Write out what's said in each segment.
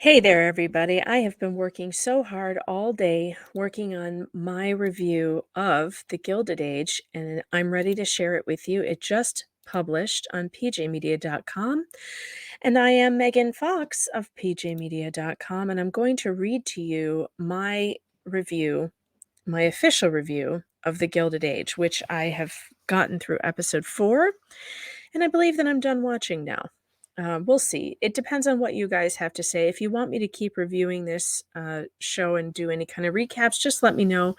Hey there, everybody. I have been working so hard all day working on my review of The Gilded Age, and I'm ready to share it with you. It just published on pjmedia.com, and I am Megan Fox of pjmedia.com, and I'm going to read to you my review, my official review of The Gilded Age, which I have gotten through episode 4, and I believe that I'm done watching now. We'll see. It depends on what you guys have to say. If you want me to keep reviewing this show and do any kind of recaps, just let me know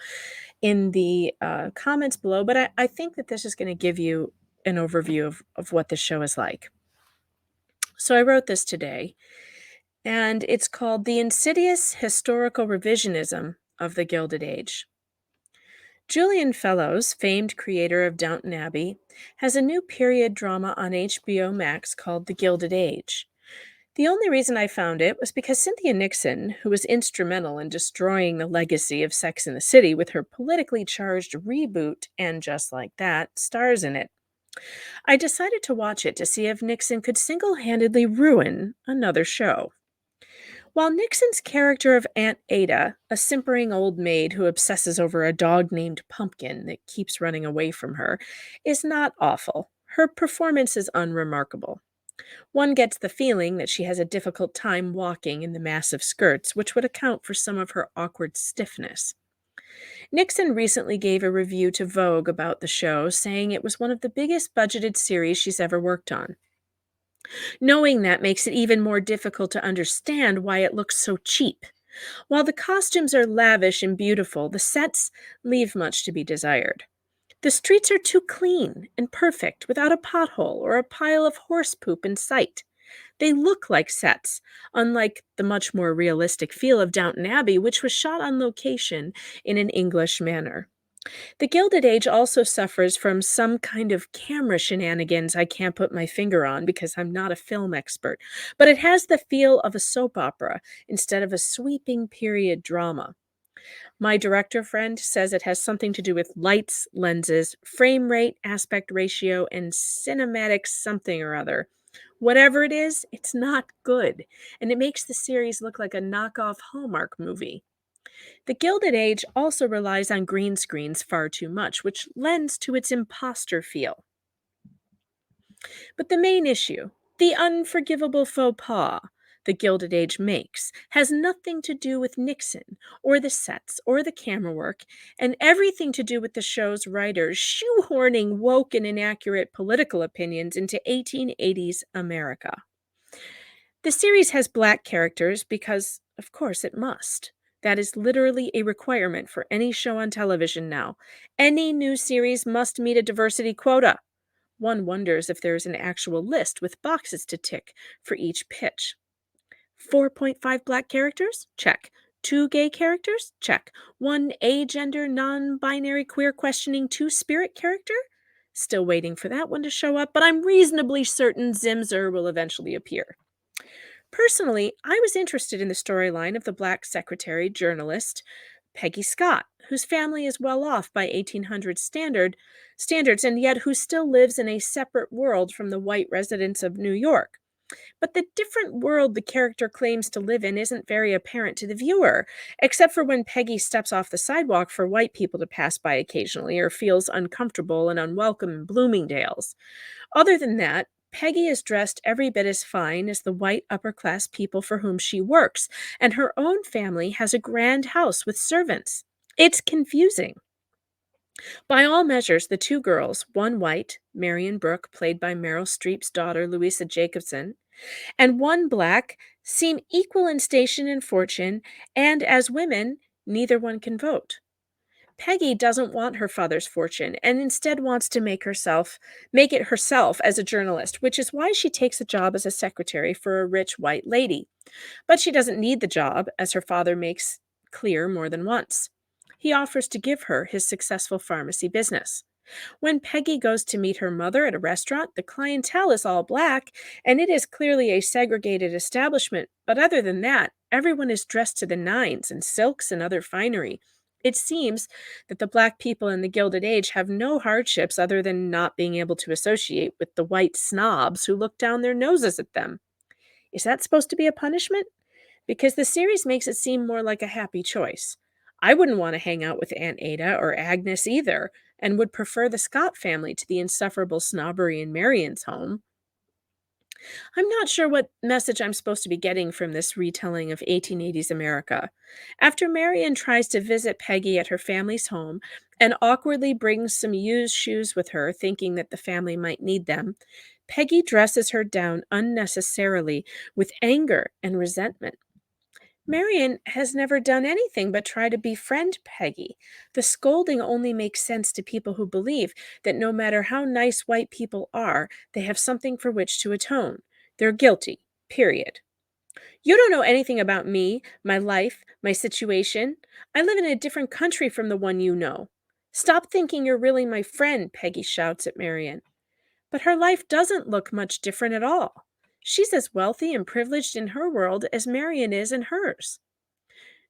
in the comments below. But I think that this is going to give you an overview of what the show is like. So I wrote this today, and it's called The Insidious Historical Revisionism of the Gilded Age. Julian Fellowes, famed creator of Downton Abbey, has a new period drama on HBO Max called The Gilded Age. The only reason I found it was because Cynthia Nixon, who was instrumental in destroying the legacy of Sex and the City with her politically charged reboot and Just Like That, stars in it. I decided to watch it to see if Nixon could single-handedly ruin another show. While Nixon's character of Aunt Ada, a simpering old maid who obsesses over a dog named Pumpkin that keeps running away from her, is not awful, her performance is unremarkable. One gets the feeling that she has a difficult time walking in the massive skirts, which would account for some of her awkward stiffness. Nixon recently gave a review to Vogue about the show, saying it was one of the biggest budgeted series she's ever worked on. Knowing that makes it even more difficult to understand why it looks so cheap. While the costumes are lavish and beautiful, the sets leave much to be desired. The streets are too clean and perfect without a pothole or a pile of horse poop in sight. They look like sets, unlike the much more realistic feel of Downton Abbey, which was shot on location in an English manner. The Gilded Age also suffers from some kind of camera shenanigans I can't put my finger on because I'm not a film expert, but it has the feel of a soap opera instead of a sweeping period drama. My director friend says it has something to do with lights, lenses, frame rate, aspect ratio, and cinematic something or other. Whatever it is, it's not good, and it makes the series look like a knockoff Hallmark movie. The Gilded Age also relies on green screens far too much, which lends to its imposter feel. But the main issue, the unforgivable faux pas the Gilded Age makes, has nothing to do with Nixon, or the sets, or the camera work, and everything to do with the show's writers shoehorning woke and inaccurate political opinions into 1880s America. The series has black characters because, of course, it must. That is literally a requirement for any show on television now. Any new series must meet a diversity quota. One wonders if there is an actual list with boxes to tick for each pitch. 4.5 black characters? Check. 2 gay characters? Check. 1 agender, non binary, queer questioning, 2 spirit character? Still waiting for that one to show up, but I'm reasonably certain Zimzer will eventually appear. Personally, I was interested in the storyline of the black secretary journalist Peggy Scott, whose family is well off by 1800 standards and yet who still lives in a separate world from the white residents of New York. But the different world the character claims to live in isn't very apparent to the viewer, except for when Peggy steps off the sidewalk for white people to pass by occasionally or feels uncomfortable and unwelcome in Bloomingdale's. Other than that, Peggy is dressed every bit as fine as the white upper class people for whom she works, and her own family has a grand house with servants. It's confusing. By all measures, the two girls, one white, Marion Brooke, played by Meryl Streep's daughter, Louisa Jacobson, and one black, seem equal in station and fortune, and as women, neither one can vote. Peggy doesn't want her father's fortune and instead wants to make it herself as a journalist, which is why she takes a job as a secretary for a rich white lady. But she doesn't need the job, as her father makes clear more than once. He offers to give her his successful pharmacy business. When Peggy goes to meet her mother at a restaurant, the clientele is all black, and it is clearly a segregated establishment. But other than that, everyone is dressed to the nines in silks and other finery. It seems that the black people in the Gilded Age have no hardships other than not being able to associate with the white snobs who look down their noses at them. Is that supposed to be a punishment? because the series makes it seem more like a happy choice. I wouldn't want to hang out with Aunt Ada or Agnes either, and would prefer the Scott family to the insufferable snobbery in Marion's home. I'm not sure what message I'm supposed to be getting from this retelling of 1880s America. After Marion tries to visit Peggy at her family's home and awkwardly brings some used shoes with her, thinking that the family might need them, Peggy dresses her down unnecessarily with anger and resentment. Marion has never done anything but try to befriend Peggy. The scolding only makes sense to people who believe that no matter how nice white people are, they have something for which to atone. They're guilty, period. You don't know anything about me, my life, my situation. I live in a different country from the one you know. Stop thinking you're really my friend, Peggy shouts at Marion. But her life doesn't look much different at all. She's as wealthy and privileged in her world as Marion is in hers.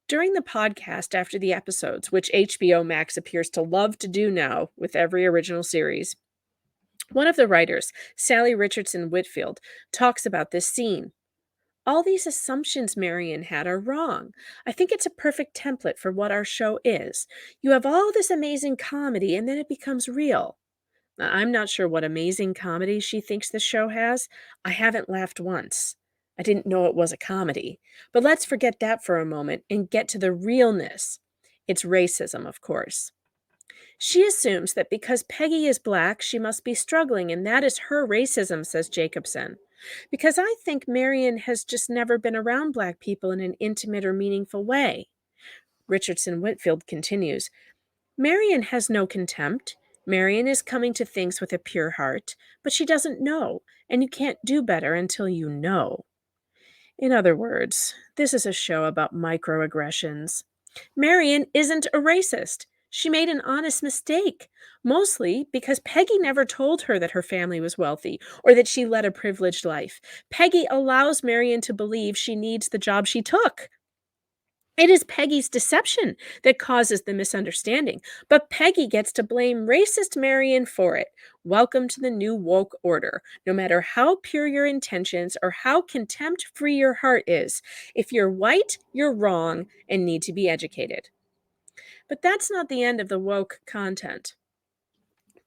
During the podcast after the episodes, which HBO Max appears to love to do now with every original series, one of the writers, Sally Richardson Whitfield, talks about this scene. All these assumptions Marion had are wrong. I think it's a perfect template for what our show is. You have all this amazing comedy, and then it becomes real. I'm not sure what amazing comedy she thinks the show has. I haven't laughed once. I didn't know it was a comedy. But let's forget that for a moment and get to the realness. It's racism, of course. She assumes that because Peggy is black, she must be struggling, and that is her racism, says Jacobson. Because I think Marion has just never been around black people in an intimate or meaningful way. Richardson Whitfield continues, Marion has no contempt. Marion is coming to things with a pure heart, but she doesn't know, and you can't do better until you know. In other words, this is a show about microaggressions. Marion isn't a racist. She made an honest mistake, mostly because Peggy never told her that her family was wealthy or that she led a privileged life. Peggy allows Marion to believe she needs the job she took. It is Peggy's deception that causes the misunderstanding, but Peggy gets to blame racist Marion for it. Welcome to the new woke order. No matter how pure your intentions or how contempt free your heart is, if you're white, you're wrong and need to be educated. But that's not the end of the woke content.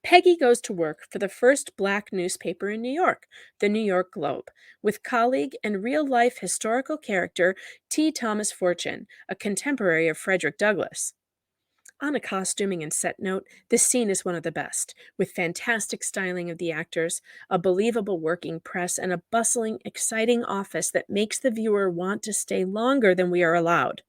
Peggy goes to work for the first black newspaper in New York, the New York Globe, with colleague and real life historical character T. Thomas Fortune, a contemporary of Frederick Douglass. On a costuming and set note, this scene is one of the best, with fantastic styling of the actors, a believable working press, and a bustling, exciting office that makes the viewer want to stay longer than we are allowed.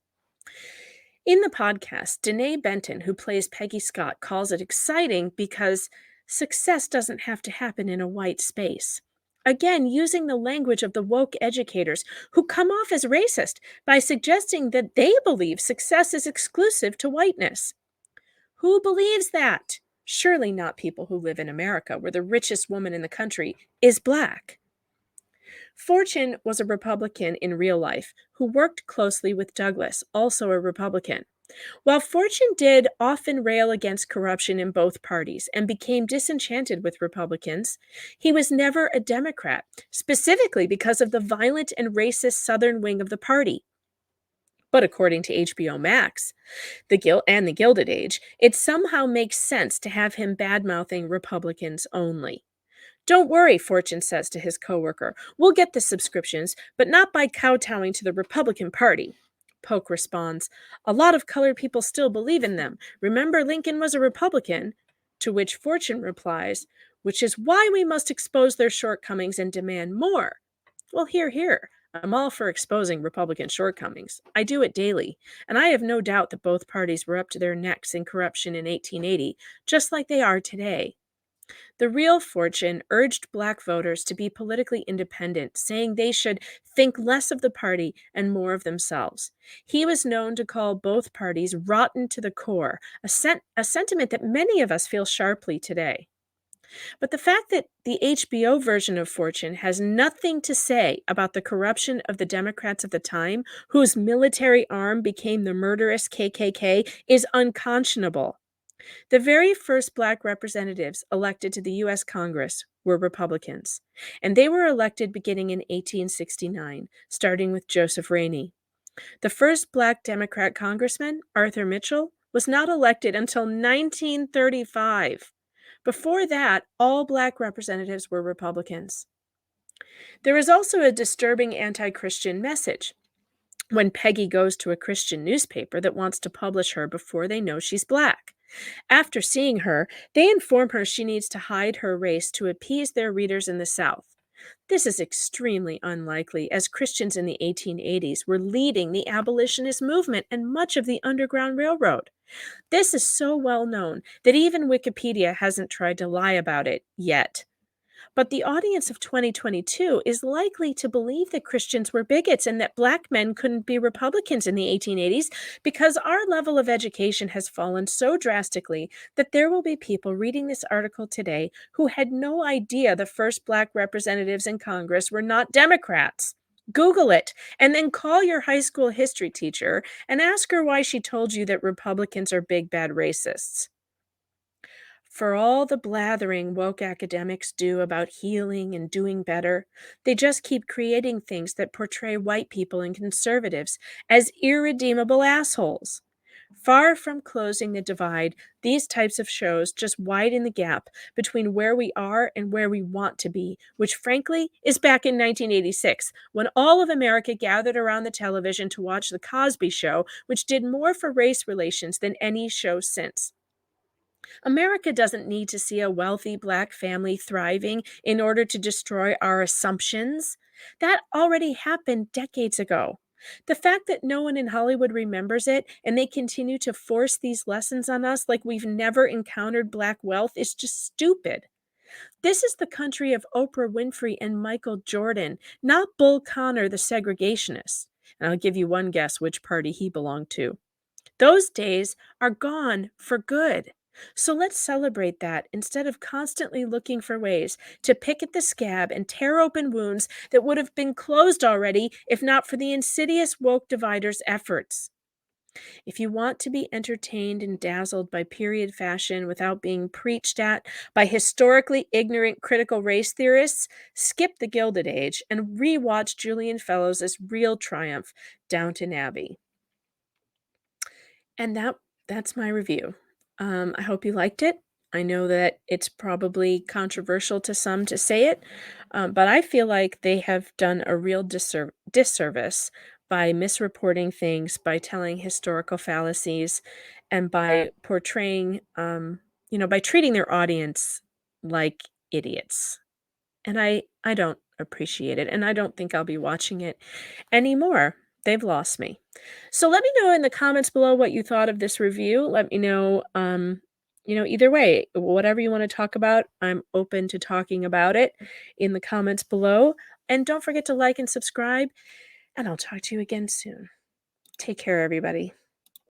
In the podcast, Danae Benton, who plays Peggy Scott, calls it exciting because success doesn't have to happen in a white space. Again, using the language of the woke educators who come off as racist by suggesting that they believe success is exclusive to whiteness. Who believes that? Surely not people who live in America, where the richest woman in the country is black. Fortune was a Republican in real life who worked closely with Douglass, also a Republican. While Fortune did often rail against corruption in both parties and became disenchanted with Republicans, he was never a Democrat, specifically because of the violent and racist Southern wing of the party. But according to HBO Max, the Gilded Age, it somehow makes sense to have him bad-mouthing Republicans only. Don't worry, Fortune says to his coworker. We'll get the subscriptions, but not by kowtowing to the Republican Party. Polk responds, a lot of colored people still believe in them. Remember, Lincoln was a Republican? To which Fortune replies, which is why we must expose their shortcomings and demand more. Well, hear, hear. I'm all for exposing Republican shortcomings. I do it daily, and I have no doubt that both parties were up to their necks in corruption in 1880, just like they are today. The real Fortune urged black voters to be politically independent, saying they should think less of the party and more of themselves. He was known to call both parties rotten to the core, a sentiment that many of us feel sharply today. But the fact that the HBO version of Fortune has nothing to say about the corruption of the Democrats of the time, whose military arm became the murderous KKK, is unconscionable. The very first black representatives elected to the U.S. Congress were Republicans, and they were elected beginning in 1869, starting with Joseph Rainey. The first Black Democrat congressman, Arthur Mitchell, was not elected until 1935. Before that, all Black representatives were Republicans. There is also a disturbing anti Christian message when Peggy goes to a Christian newspaper that wants to publish her before they know she's Black. After seeing her, they inform her she needs to hide her race to appease their readers in the South. This is extremely unlikely, as Christians in the 1880s were leading the abolitionist movement and much of the Underground Railroad. This is so well known that even Wikipedia hasn't tried to lie about it yet. But the audience of 2022 is likely to believe that Christians were bigots and that Black men couldn't be Republicans in the 1880s because our level of education has fallen so drastically that there will be people reading this article today who had no idea the first Black representatives in Congress were not Democrats. Google it and then call your high school history teacher and ask her why she told you that Republicans are big bad racists. For all the blathering woke academics do about healing and doing better, they just keep creating things that portray white people and conservatives as irredeemable assholes. Far from closing the divide, these types of shows just widen the gap between where we are and where we want to be, which frankly is back in 1986, when all of America gathered around the television to watch The Cosby Show, which did more for race relations than any show since. America doesn't need to see a wealthy Black family thriving in order to destroy our assumptions. That already happened decades ago. The fact that no one in Hollywood remembers it and they continue to force these lessons on us like we've never encountered Black wealth is just stupid. This is the country of Oprah Winfrey and Michael Jordan, not Bull Connor, the segregationist. And I'll give you one guess which party he belonged to. Those days are gone for good. So let's celebrate that instead of constantly looking for ways to pick at the scab and tear open wounds that would have been closed already if not for the insidious woke dividers' efforts. If you want to be entertained and dazzled by period fashion without being preached at by historically ignorant critical race theorists, skip the Gilded Age and rewatch Julian Fellows' real triumph, Downton Abbey. And that's my review. I hope you liked it. I know that it's probably controversial to some to say it, but I feel like they have done a real disservice by misreporting things, by telling historical fallacies, and by portraying, by treating their audience like idiots. And I don't appreciate it, and I don't think I'll be watching it anymore. They've lost me. So let me know in the comments below what you thought of this review. Let me know, either way, whatever you want to talk about, I'm open to talking about it in the comments below. And don't forget to like and subscribe, and I'll talk to you again soon. Take care, everybody.